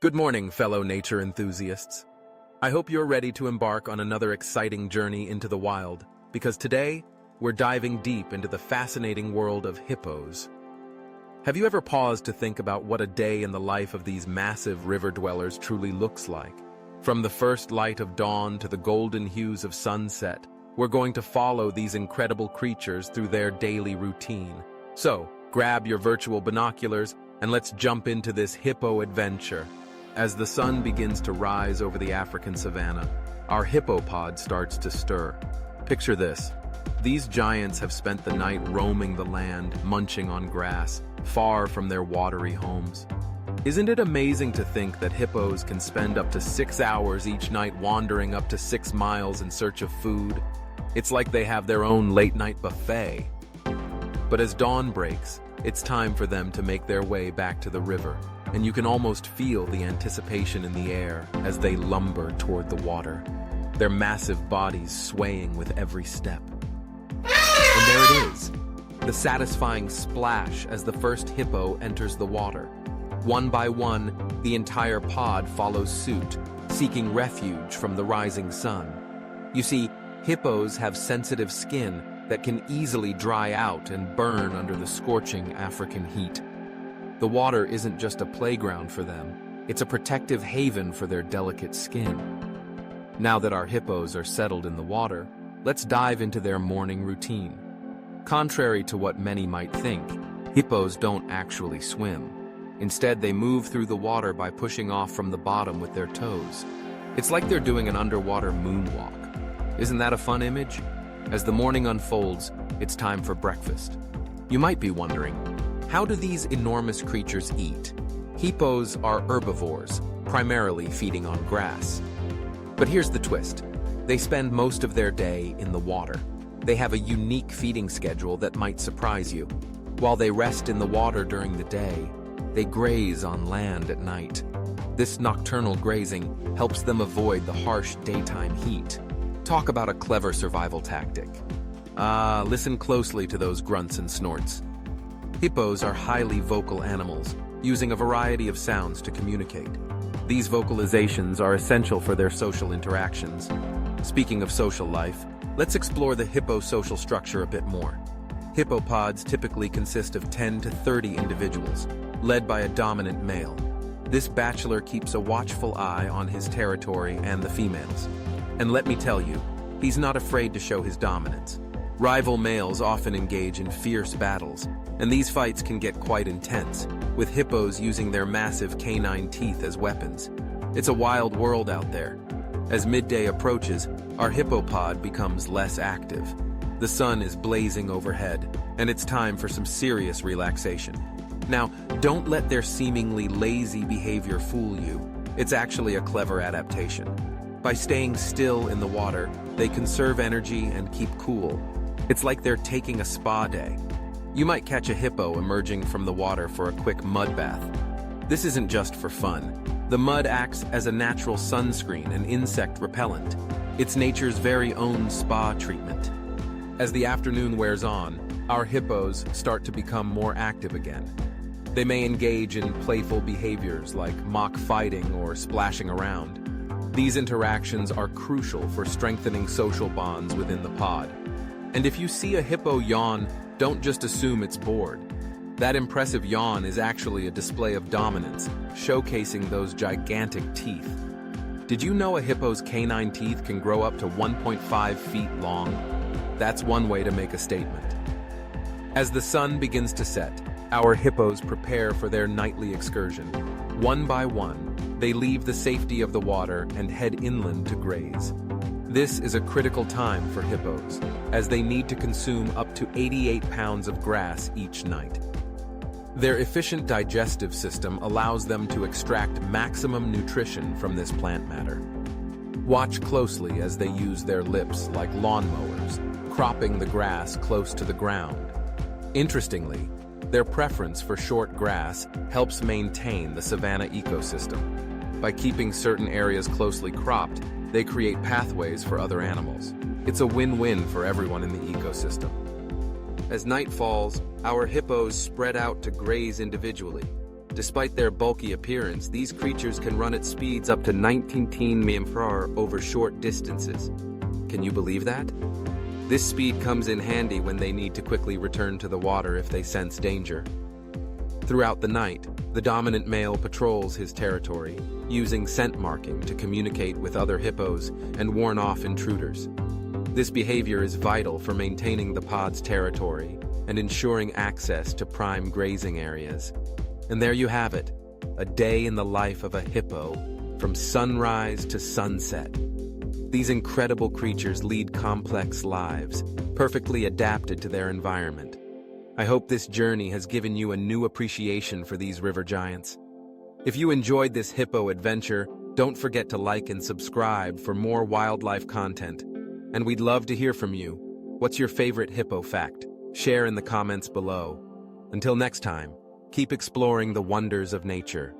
Good morning, fellow nature enthusiasts. I hope you're ready to embark on another exciting journey into the wild, because today, we're diving deep into the fascinating world of hippos. Have you ever paused to think about what a day in the life of these massive river dwellers truly looks like? From the first light of dawn to the golden hues of sunset, we're going to follow these incredible creatures through their daily routine. So, grab your virtual binoculars and let's jump into this hippo adventure. As the sun begins to rise over the African savanna, our hippopod starts to stir. Picture this. These giants have spent the night roaming the land, munching on grass, far from their watery homes. Isn't it amazing to think that hippos can spend up to 6 hours each night wandering up to 6 miles in search of food? It's like they have their own late-night buffet. But as dawn breaks, it's time for them to make their way back to the river, and you can almost feel the anticipation in the air as they lumber toward the water, their massive bodies swaying with every step. And there it is, the satisfying splash as the first hippo enters the water. One by one, the entire pod follows suit, seeking refuge from the rising sun. You see, hippos have sensitive skin that can easily dry out and burn under the scorching African heat. The water isn't just a playground for them, it's a protective haven for their delicate skin. Now that our hippos are settled in the water, let's dive into their morning routine. Contrary to what many might think, hippos don't actually swim. Instead, they move through the water by pushing off from the bottom with their toes. It's like they're doing an underwater moonwalk. Isn't that a fun image? As the morning unfolds, it's time for breakfast. You might be wondering, how do these enormous creatures eat? Hippos are herbivores, primarily feeding on grass. But here's the twist. They spend most of their day in the water. They have a unique feeding schedule that might surprise you. While they rest in the water during the day, they graze on land at night. This nocturnal grazing helps them avoid the harsh daytime heat. Talk about a clever survival tactic. Listen closely to those grunts and snorts. Hippos are highly vocal animals, using a variety of sounds to communicate. These vocalizations are essential for their social interactions. Speaking of social life, let's explore the hippo social structure a bit more. Hippopods typically consist of 10 to 30 individuals, led by a dominant male. This bachelor keeps a watchful eye on his territory and the females. And let me tell you, he's not afraid to show his dominance. Rival males often engage in fierce battles, and these fights can get quite intense, with hippos using their massive canine teeth as weapons. It's a wild world out there. As midday approaches, our hippopod becomes less active. The sun is blazing overhead, and it's time for some serious relaxation. Now, don't let their seemingly lazy behavior fool you. It's actually a clever adaptation. By staying still in the water, they conserve energy and keep cool. It's like they're taking a spa day. You might catch a hippo emerging from the water for a quick mud bath. This isn't just for fun. The mud acts as a natural sunscreen and insect repellent. It's nature's very own spa treatment. As the afternoon wears on, our hippos start to become more active again. They may engage in playful behaviors like mock fighting or splashing around. These interactions are crucial for strengthening social bonds within the pod. And if you see a hippo yawn, don't just assume it's bored. That impressive yawn is actually a display of dominance, showcasing those gigantic teeth. Did you know a hippo's canine teeth can grow up to 1.5 feet long? That's one way to make a statement. As the sun begins to set, our hippos prepare for their nightly excursion. One by one, they leave the safety of the water and head inland to graze. This is a critical time for hippos, as they need to consume up to 88 pounds of grass each night. Their efficient digestive system allows them to extract maximum nutrition from this plant matter. Watch closely as they use their lips like lawnmowers, cropping the grass close to the ground. Interestingly, their preference for short grass helps maintain the savanna ecosystem. By keeping certain areas closely cropped, they create pathways for other animals. It's a win-win for everyone in the ecosystem. As night falls, our hippos spread out to graze individually. Despite their bulky appearance, these creatures can run at speeds up to 19 km/h over short distances. Can you believe that? This speed comes in handy when they need to quickly return to the water if they sense danger. Throughout the night, the dominant male patrols his territory, using scent marking to communicate with other hippos and warn off intruders. This behavior is vital for maintaining the pod's territory and ensuring access to prime grazing areas. And there you have it, a day in the life of a hippo, from sunrise to sunset. These incredible creatures lead complex lives, perfectly adapted to their environment. I hope this journey has given you a new appreciation for these river giants. If you enjoyed this hippo adventure, don't forget to like and subscribe for more wildlife content. And we'd love to hear from you. What's your favorite hippo fact? Share in the comments below. Until next time, keep exploring the wonders of nature.